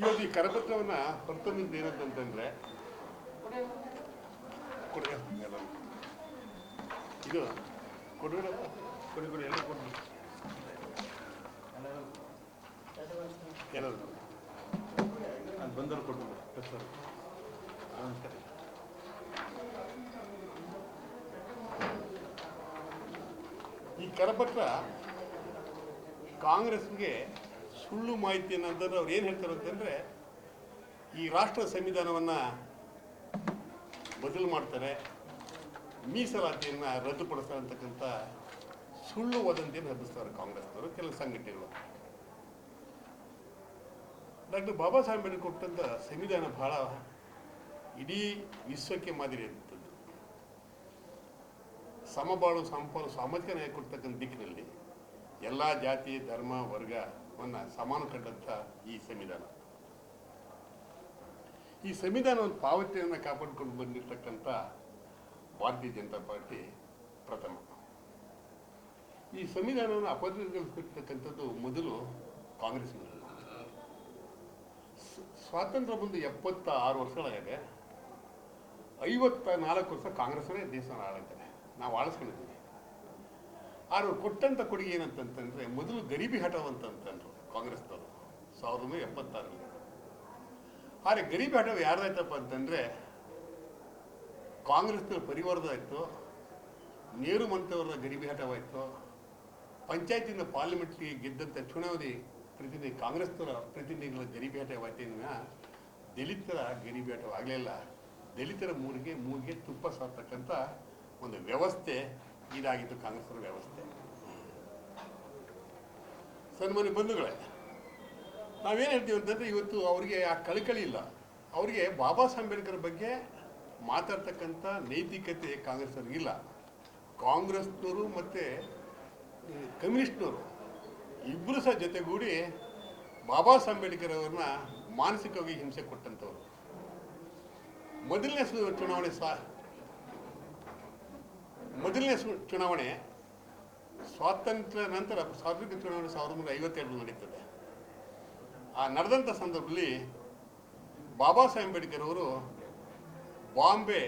ಇವತ್ತು ಈ ಕರಪತ್ರವನ್ನು ಹೊರತಂದಿದ್ದು ಏನಂತಂತಂದರೆ ಕೊಡುಗೆ ಇದು ಕೊಡುಗಡಪ್ಪ ಕೊಡುಗಡೆ ಎಲ್ಲ ಕೊಡು ಎಲ್ಲರೂ ನಾನು ಬಂದವರು ಕೊಟ್ಟು ಸರ್ ನಮಸ್ಕಾರ. ಈ ಕರಪತ್ರ ಕಾಂಗ್ರೆಸ್ಗೆ ಸುಳ್ಳು ಮಾಹಿತಿಯನ್ನು ಅಂತಂದ್ರೆ ಅವ್ರು ಏನು ಹೇಳ್ತಾರೆ ಅಂತಂದರೆ ಈ ರಾಷ್ಟ್ರ ಸಂವಿಧಾನವನ್ನು ಬದಲು ಮಾಡ್ತಾರೆ, ಮೀಸಲಾತಿಯನ್ನು ರದ್ದುಪಡಿಸ್ತಾರೆ ಅಂತಕ್ಕಂಥ ಸುಳ್ಳು ವದಂತಿಯನ್ನು ಹಬ್ಬಿಸ್ತಾರೆ ಕಾಂಗ್ರೆಸ್ನವರು ಕೆಲವು ಸಂಘಟನೆಗಳು. ಡಾಕ್ಟರ್ ಬಾಬಾ ಸಾಹೇಬ್ ಅಂಬೇಡ್ಕರ್ ಕೊಟ್ಟಂಥ ಸಂವಿಧಾನ ಬಹಳ ಇಡೀ ವಿಶ್ವಕ್ಕೆ ಮಾದರಿ ಇರುತ್ತದೆ. ಸಮಬಾಳು ಸಮಪಾಲು ಸಾಮಾಜಿಕ ನ್ಯಾಯ ಕೊಡ್ತಕ್ಕಂಥ ದಿಕ್ಕಿನಲ್ಲಿ ಎಲ್ಲ ಜಾತಿ ಧರ್ಮ ವರ್ಗವನ್ನು ಸಮಾನ ಕಂಡಂಥ ಈ ಸಂವಿಧಾನ, ಈ ಸಂವಿಧಾನವನ್ನು ಪಾವತಿಯನ್ನು ಕಾಪಾಡಿಕೊಂಡು ಬಂದಿರತಕ್ಕಂಥ ಭಾರತೀಯ ಜನತಾ ಪಾರ್ಟಿ ಪ್ರಥಮ. ಈ ಸಂವಿಧಾನವನ್ನು ಅಪರಾಧಗೊಳಿಸಿರ್ತಕ್ಕಂಥದ್ದು ಮೊದಲು ಕಾಂಗ್ರೆಸ್ನಲ್ಲಿ. ಸ್ವಾತಂತ್ರ್ಯ ಬಂದು 76 ವರ್ಷಗಳಾಗಿದೆ. 54 ವರ್ಷ ಕಾಂಗ್ರೆಸ್ಸೇ ದೇಶವನ್ನು ಆಳಿದ್ದಾರೆ, ನಾವು ಆಳಿಸ್ಕೊಂಡಿದ್ದೀವಿ. ಅವರು ಕೊಟ್ಟಂಥ ಕೊಡುಗೆ ಏನಂತಂತಂದರೆ ಮೊದಲು ಗರೀಬಿ ಹಠಾವ್ ಅಂತಂತಂದರು ಕಾಂಗ್ರೆಸ್ನವರು 1976ರಲ್ಲಿ. ಆದರೆ ಗರೀಬಿ ಹಠಾವ್ ಯಾರ್ದಾಯ್ತಪ್ಪ ಅಂತಂದರೆ ಕಾಂಗ್ರೆಸ್ನ ಪರಿವಾರದಾಯಿತು, ನೆಹರು ಮಂತ್ರವರ ಗರೀಬಿ ಹಠವಾಯಿತು. ಪಂಚಾಯತಿಂದ ಪಾರ್ಲಿಮೆಂಟ್ಗೆ ಗೆದ್ದಂಥ ಚುನಾವಣೆ ಪ್ರತಿನಿಧಿ ಕಾಂಗ್ರೆಸ್ನವರ ಪ್ರತಿನಿಧಿಗಳ ಗರೀಬಿ ಹಠವಾಯ್ತಿನ ದಲಿತರ ಗರೀಬಿ ಹಠ ಆಗಲಿಲ್ಲ. ದಲಿತರ ಮೂಗಿಗೆ ತುಪ್ಪ ಸಾರ್ತಕ್ಕಂಥ ಒಂದು ವ್ಯವಸ್ಥೆ ಇದಾಗಿತ್ತು ಕಾಂಗ್ರೆಸ್ನ ವ್ಯವಸ್ಥೆ. ಸನ್ಮಾನ್ಯ ಬಂಧುಗಳೇ, ನಾವೇನು ಹೇಳ್ತೀವಿ ಅಂತಂದರೆ ಇವತ್ತು ಅವರಿಗೆ ಆ ಕಳಕಳಿ ಇಲ್ಲ. ಅವರಿಗೆ ಬಾಬಾ ಸಾಹೇಬ್ ಅಂಬೇಡ್ಕರ್ ಬಗ್ಗೆ ಮಾತಾಡ್ತಕ್ಕಂಥ ನೈತಿಕತೆ ಕಾಂಗ್ರೆಸ್ನವ್ರಿಗಿಲ್ಲ. ಕಾಂಗ್ರೆಸ್ನವರು ಮತ್ತು ಕಮ್ಯುನಿಸ್ಟ್ನವರು ಇಬ್ಬರು ಸಹ ಜೊತೆಗೂಡಿ ಬಾಬಾ ಸಾಹೇಬ್ ಅಂಬೇಡ್ಕರ್ ಅವ್ರನ್ನ ಮಾನಸಿಕವಾಗಿ ಹಿಂಸೆ ಕೊಟ್ಟಂಥವ್ರು. ಮೊದಲನೇ ಚುನಾವಣೆ ಸ್ವಾತಂತ್ರ್ಯ ನಂತರ ಸಾರ್ವತ್ರಿಕ ಚುನಾವಣೆ 1952 ನಡೀತದೆ. ಆ ನಡೆದಂಥ ಸಂದರ್ಭದಲ್ಲಿ ಬಾಬಾ ಸಾಹೇಬ್ ಅಂಬೇಡ್ಕರ್ ಅವರು ಬಾಂಬೆ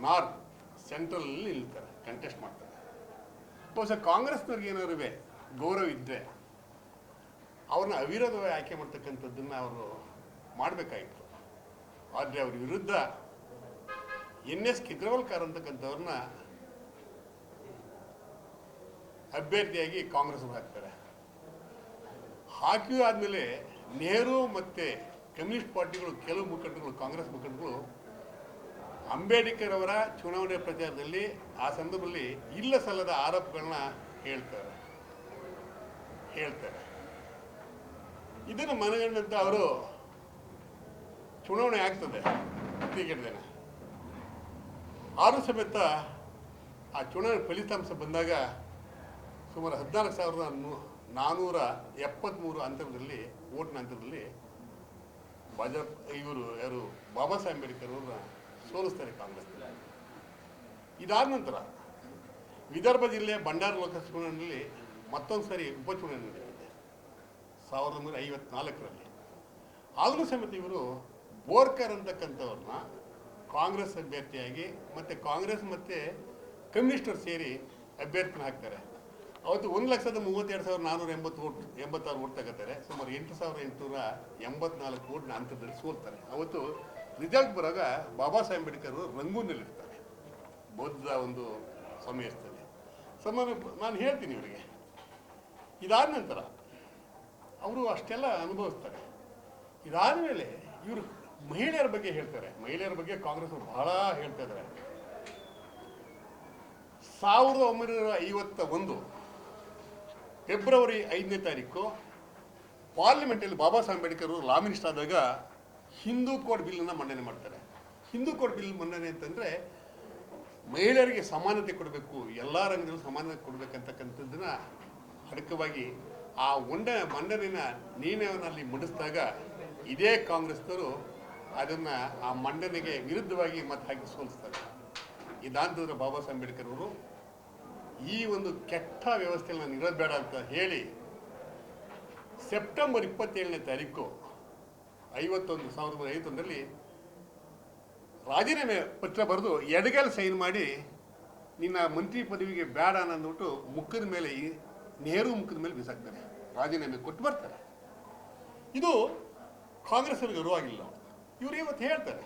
ನಾರ್ತ್ ಸೆಂಟ್ರಲಲ್ಲಿ ನಿಲ್ತಾರೆ, ಕಂಟೆಸ್ಟ್ ಮಾಡ್ತಾರೆ. ಬಹುಶಃ ಕಾಂಗ್ರೆಸ್ನವ್ರಿಗೆ ಏನಾದ್ರು ಗೌರವ ಇದ್ದರೆ ಅವ್ರನ್ನ ಅವಿರೋಧವಾಗಿ ಆಯ್ಕೆ ಮಾಡ್ತಕ್ಕಂಥದ್ದನ್ನು ಅವರು ಮಾಡಬೇಕಾಗಿತ್ತು. ಆದರೆ ಅವ್ರ ವಿರುದ್ಧ NS ಕಿದ್ರವಲ್ಕರ್ ಅಂತಕ್ಕಂಥವ್ರನ್ನ ಅಭ್ಯರ್ಥಿಯಾಗಿ ಕಾಂಗ್ರೆಸ್ ಹಾಕ್ತಾರೆ. ಹಾಕಿ ಆದಮೇಲೆ ನೆಹರು ಮತ್ತು ಕಮ್ಯುನಿಸ್ಟ್ ಪಾರ್ಟಿಗಳು ಕೆಲವು ಮುಖಂಡಗಳು, ಕಾಂಗ್ರೆಸ್ ಮುಖಂಡಗಳು ಅಂಬೇಡ್ಕರ್ ಅವರ ಚುನಾವಣೆ ಪ್ರಚಾರದಲ್ಲಿ ಆ ಸಂದರ್ಭದಲ್ಲಿ ಇಲ್ಲ ಸಲ್ಲದ ಆರೋಪಗಳನ್ನ ಹೇಳ್ತಾರೆ. ಇದನ್ನು ಮನಗಂಡಂತ ಅವರು ಚುನಾವಣೆ ಆಗ್ತದೆ ಟಿಕೆಟ್ದೇನೆ. ಆರು ಸಮೇತ ಆ ಚುನಾವಣೆ ಫಲಿತಾಂಶ ಬಂದಾಗ ಸುಮಾರು 14,473 ಅಂತರದಲ್ಲಿ ಓಟ್ನ ಅಂತರದಲ್ಲಿ ಯಾರು ಬಾಬಾ ಸಾಹೇಬ್ ಅಂಬೇಡ್ಕರ್ ಅವ್ರನ್ನ ಸೋಲಿಸ್ತಾರೆ ಕಾಂಗ್ರೆಸ್. ಇದಾದ ನಂತರ ವಿದರ್ಭ ಜಿಲ್ಲೆ ಭಂಡಾರ ಲೋಕಸಭಾ ಚುನಾವಣೆಯಲ್ಲಿ ಮತ್ತೊಂದು ಸಾರಿ ಉಪಚುನಾವಣೆ ನಡೆಯುತ್ತೆ 1954ರಲ್ಲಿ. ಆದರೂ ಸಮೇತ ಇವರು ಬೋರ್ಕರ್ ಅಂತಕ್ಕಂಥವ್ರನ್ನ ಕಾಂಗ್ರೆಸ್ ಅಭ್ಯರ್ಥಿಯಾಗಿ ಮತ್ತು ಕಾಂಗ್ರೆಸ್ ಮತ್ತು ಕಮ್ಯುನಿಸ್ಟರು ಸೇರಿ ಅಭ್ಯರ್ಥಿನ ಹಾಕ್ತಾರೆ. ಅವತ್ತು 1,32,486 ಓಟ್ ತಗೋತಾರೆ. ಸುಮಾರು 8,884 ಓಟ್ನ ಅಂತರದಲ್ಲಿ ಸೋಲ್ತಾರೆ. ಅವತ್ತು ರಿಸಲ್ಟ್ ಬರುವಾಗ ಬಾಬಾ ಸಾಹೇಬ್ ಅಂಬೇಡ್ಕರ್ ರಂಗೂನಲ್ಲಿರ್ತಾರೆ, ಬೌದ್ಧ ಒಂದು ಸಮಯಸ್ಥಲ್ಲಿ. ನಾನು ಹೇಳ್ತೀನಿ ಇವರಿಗೆ. ಇದಾದ ನಂತರ ಅವರು ಅಷ್ಟೆಲ್ಲ ಅನುಭವಿಸ್ತಾರೆ. ಇದಾದ ಮೇಲೆ ಇವರು ಮಹಿಳೆಯರ ಬಗ್ಗೆ ಹೇಳ್ತಾರೆ. ಮಹಿಳೆಯರ ಬಗ್ಗೆ ಕಾಂಗ್ರೆಸ್ ಬಹಳ ಹೇಳ್ತಾ ಇದ್ದಾರೆ. 1951 ಫೆಬ್ರವರಿ 5ನೇ ತಾರೀಕು ಪಾರ್ಲಿಮೆಂಟಲ್ಲಿ ಬಾಬಾ ಸಾಹೇಬ್ ಅಂಬೇಡ್ಕರ್ ಅವರು ಲಾ ಮಿನಿಸ್ಟರ್ ಆದಾಗ ಹಿಂದೂ ಕೋಡ್ ಬಿಲ್ಲನ್ನು ಮಂಡನೆ ಮಾಡ್ತಾರೆ. ಹಿಂದೂ ಕೋಡ್ ಬಿಲ್ ಮಂಡನೆ ಅಂತಂದರೆ ಮಹಿಳೆಯರಿಗೆ ಸಮಾನತೆ ಕೊಡಬೇಕು, ಎಲ್ಲ ರಂಗದಲ್ಲೂ ಸಮಾನತೆ ಕೊಡಬೇಕಂತಕ್ಕಂಥದ್ದನ್ನ ಅಡಕವಾಗಿ ಆ ಮಂಡನೆಯ ನಿರ್ಣಯವನ್ನು ಮಂಡಿಸಿದಾಗ ಇದೇ ಕಾಂಗ್ರೆಸ್ನವರು ಅದನ್ನು ಆ ಮಂಡನೆಗೆ ವಿರುದ್ಧವಾಗಿ ಮತ್ತೆ ಹಾಕಿ ಸೋಲಿಸ್ತಾರೆ. ಇದಾಂತಂದ್ರೆ ಬಾಬಾ ಸಾಹೇಬ್ ಅಂಬೇಡ್ಕರ್ ಅವರು ಈ ಒಂದು ಕೆಟ್ಟ ವ್ಯವಸ್ಥೆಯಲ್ಲಿ ನಾನು ಇರೋದು ಬೇಡ ಅಂತ ಹೇಳಿ ಸೆಪ್ಟೆಂಬರ್ 27ನೇ ತಾರೀಕು 1951ರಲ್ಲಿ ರಾಜೀನಾಮೆ ಪತ್ರ ಬರೆದು ಎಡಗಲ್ ಸೈನ್ ಮಾಡಿ ನಿನ್ನ ಮಂತ್ರಿ ಪದವಿಗೆ ಬೇಡ ಅಂದ್ಬಿಟ್ಟು ಮುಖದ ಮೇಲೆ ನೆಹರು ಮುಖದ ಮೇಲೆ ಬಿಸಾಕ್ತಾರೆ. ರಾಜೀನಾಮೆ ಕೊಟ್ಟು ಬರ್ತಾರೆ. ಇದು ಕಾಂಗ್ರೆಸ್ ಅವ್ರಿಗೆ ಅರಿವಾಗಿಲ್ಲ. ಇವರು ಇವತ್ತು ಹೇಳ್ತಾರೆ,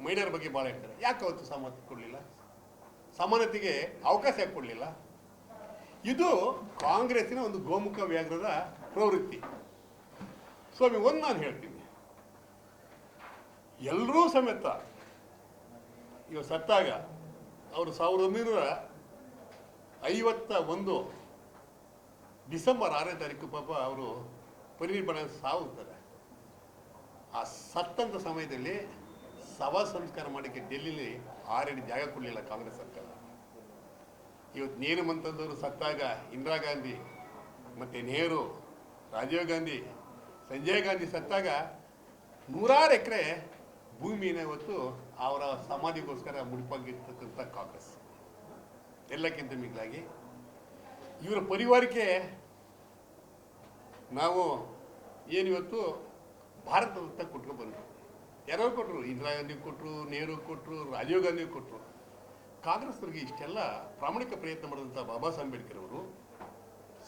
ಮಹಿಳೆಯರ ಬಗ್ಗೆ ಭಾಳ ಹೇಳ್ತಾರೆ. ಯಾಕೆ ಅವತ್ತು ಸಮಾನತೆ ಕೊಡಲಿಲ್ಲ, ಸಮಾನತೆಗೆ ಅವಕಾಶ ಯಾಕೆ ಕೊಡಲಿಲ್ಲ? ಇದು ಕಾಂಗ್ರೆಸ್ಸಿನ ಒಂದು ಗೋಮುಖ ವ್ಯಾಘ್ರದ ಪ್ರವೃತ್ತಿ. ಸ್ವಾಮಿ, ಒಂದು ನಾನು ಹೇಳ್ತೀನಿ, ಎಲ್ಲರೂ ಸಮೇತ ಇವ ಸತ್ತಾಗ ಅವರು 1951 ಡಿಸೆಂಬರ್ 6ನೇ ತಾರೀಕು ಪಾಪ ಅವರು ಪರಿನಿರ್ವಾಣ ಸಾವುತ್ತಾರೆ. ಆ ಸತ್ತಂಥ ಸಮಯದಲ್ಲಿ ಸಭಾ ಸಂಸ್ಕಾರ ಮಾಡೋಕ್ಕೆ ಡೆಲ್ಲಿಲಿ 6 ಅಡಿ ಜಾಗ ಕೊಡಲಿಲ್ಲ ಕಾಂಗ್ರೆಸ್ ಸರ್ಕಾರ. ಇವತ್ತು ನೀರು ಮಂತಂದವರು ಸತ್ತಾಗ ಇಂದಿರಾ ಗಾಂಧಿ ಮತ್ತು ನೆಹರು, ರಾಜೀವ್ ಗಾಂಧಿ, ಸಂಜಯ್ ಗಾಂಧಿ ಸತ್ತಾಗ 100 ಎಕರೆ ಭೂಮಿನ ಇವತ್ತು ಅವರ ಸಮಾಧಿಗೋಸ್ಕರ ಮುಡಿಪಾಗಿರ್ತಕ್ಕಂಥ ಕಾಂಗ್ರೆಸ್. ಎಲ್ಲಕ್ಕಿಂತ ಮಿಗಿಲಾಗಿ ಇವರ ಪರಿವಾರಕ್ಕೆ ನಾವು ಏನಿವತ್ತು ಭಾರತ ರತ್ನ ಕೊಟ್ಕೊಂಡು ಬಂದರು. ಯಾರೋ ಕೊಟ್ಟರು, ಇಂದಿರಾ ಗಾಂಧಿ ಕೊಟ್ಟರು, ನೆಹರು ಕೊಟ್ಟರು, ರಾಜೀವ್ ಗಾಂಧಿ ಕೊಟ್ಟರು. ಕಾಂಗ್ರೆಸ್ನವ್ರಿಗೆ ಇಷ್ಟೆಲ್ಲ ಪ್ರಾಮಾಣಿಕ ಪ್ರಯತ್ನ ಮಾಡಿದಂಥ ಬಾಬಾ ಸಾಹೇಬ್ ಅಂಬೇಡ್ಕರ್ ಅವರು,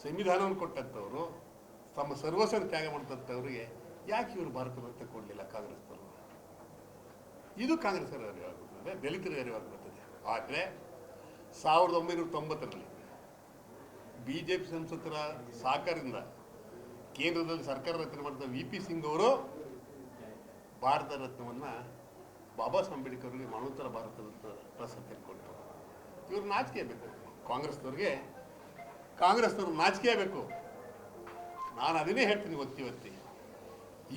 ಸಂವಿಧಾನವನ್ನು ಕೊಟ್ಟಂಥವ್ರು, ತಮ್ಮ ಸರ್ವಸ್ವವನ್ನು ತ್ಯಾಗ ಮಾಡಿದಂಥವ್ರಿಗೆ ಯಾಕೆ ಇವರು ಭಾರತ ರತ್ನ ಕೊಡಲಿಲ್ಲ ಕಾಂಗ್ರೆಸ್ನವರು? ಇದು ಕಾಂಗ್ರೆಸ್ ಅರಿವಾಗುತ್ತದೆ, ದಲಿತರ ಅರಿವಾಗುತ್ತದೆ. ಆದರೆ 1990ರಲ್ಲಿ BJP ಸಂಸದರ ಸಹಕಾರದಿಂದ ಕೇಂದ್ರದಲ್ಲಿ ಸರ್ಕಾರ ರಚನೆ ಮಾಡಿದ VP ಸಿಂಗ್ ಅವರು ಭಾರತ ರತ್ನವನ್ನು ಬಾಬಾ ಸಾಹೇಬ್ ಅಂಬೇಡ್ಕರ್ ಅವರಿಗೆ ಮರಣೋತ್ತರ ಭಾರತ ರತ್ನ ಪ್ರಶಸ್ತಿ ಕೊಟ್ಟರು. ಇವರು ನಾಚಿಕೆ ಬೇಕು, ಕಾಂಗ್ರೆಸ್ನವ್ರು ನಾಚಿಕೆ ಬೇಕು. ನಾನು ಅದನ್ನೇ ಹೇಳ್ತೀನಿ ಒತ್ತಿ.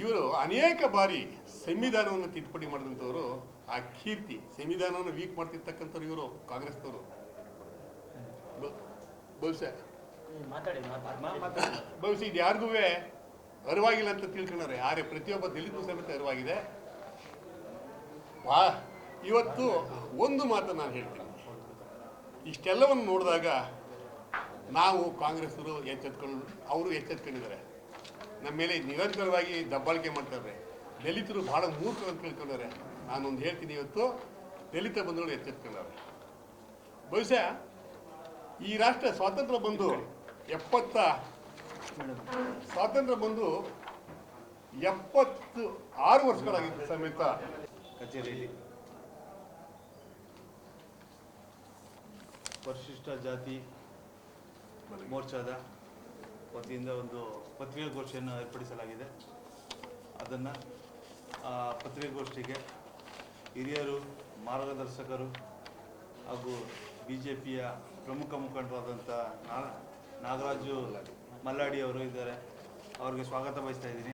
ಇವರು ಅನೇಕ ಬಾರಿ ಸಂವಿಧಾನವನ್ನು ತಿದ್ದುಪಡಿ ಮಾಡಿದಂಥವರು, ಆ ಕೀರ್ತಿ, ಸಂವಿಧಾನವನ್ನು ವೀಕ್ ಮಾಡ್ತಿರ್ತಕ್ಕಂಥವ್ರು ಇವರು ಕಾಂಗ್ರೆಸ್ನವರು. ಬಹುಶಃ ಇದು ಯಾರಿಗೂ ಅರಿವಾಗಿಲ್ಲ ಅಂತ ತಿಳ್ಕೊಂಡ್ರೆ, ಆದರೆ ಪ್ರತಿಯೊಬ್ಬ ದಲಿತ ಸಮೇತ ಅರಿವಾಗಿದೆ. ಇವತ್ತು ಒಂದು ಮಾತು ನಾನು ಹೇಳ್ತೀನಿ, ಇಷ್ಟೆಲ್ಲವನ್ನು ನೋಡಿದಾಗ ನಾವು ಕಾಂಗ್ರೆಸ್ಸರು ಅವರು ಎಚ್ಚೆತ್ಕೊಂಡಿದ್ದಾರೆ. ನಮ್ಮ ಮೇಲೆ ನಿರಂತರವಾಗಿ ದಬ್ಬಾಳಿಕೆ ಮಾಡ್ತಾರೆ. ದಲಿತರು ಭಾಳ ಮೂರ್ಖರು ಅಂತ ತಿಳ್ಕೊಂಡಾರೆ. ನಾನೊಂದು ಹೇಳ್ತೀನಿ, ಇವತ್ತು ದಲಿತ ಬಂಧುಗಳು ಎಚ್ಚೆತ್ಕೊಂಡಾರೆ. ಬಹುಶಃ ಈ ರಾಷ್ಟ್ರ ಸ್ವಾತಂತ್ರ್ಯ ಬಂದು 76 ವರ್ಷಗಳಾಗಿದ್ದ ಸಮೇತ ಕಚೇರಿಯಲ್ಲಿ ಪರಿಶಿಷ್ಟ ಜಾತಿ ಮೋರ್ಚಾದ ವತಿಯಿಂದ ಒಂದು ಪತ್ರಿಕಾಗೋಷ್ಠಿಯನ್ನು ಏರ್ಪಡಿಸಲಾಗಿದೆ. ಅದನ್ನು ಪತ್ರಿಕಾಗೋಷ್ಠಿಗೆ ಹಿರಿಯರು, ಮಾರ್ಗದರ್ಶಕರು ಹಾಗೂ BJPಯ ಪ್ರಮುಖ ಮುಖಂಡರಾದಂಥ ನಾಗರಾಜು ಮಲ್ಲಾಡಿ ಅವರು ಇದ್ದಾರೆ. ಅವರಿಗೆ ಸ್ವಾಗತ ಬಯಸ್ತಾ ಇದ್ದೀನಿ.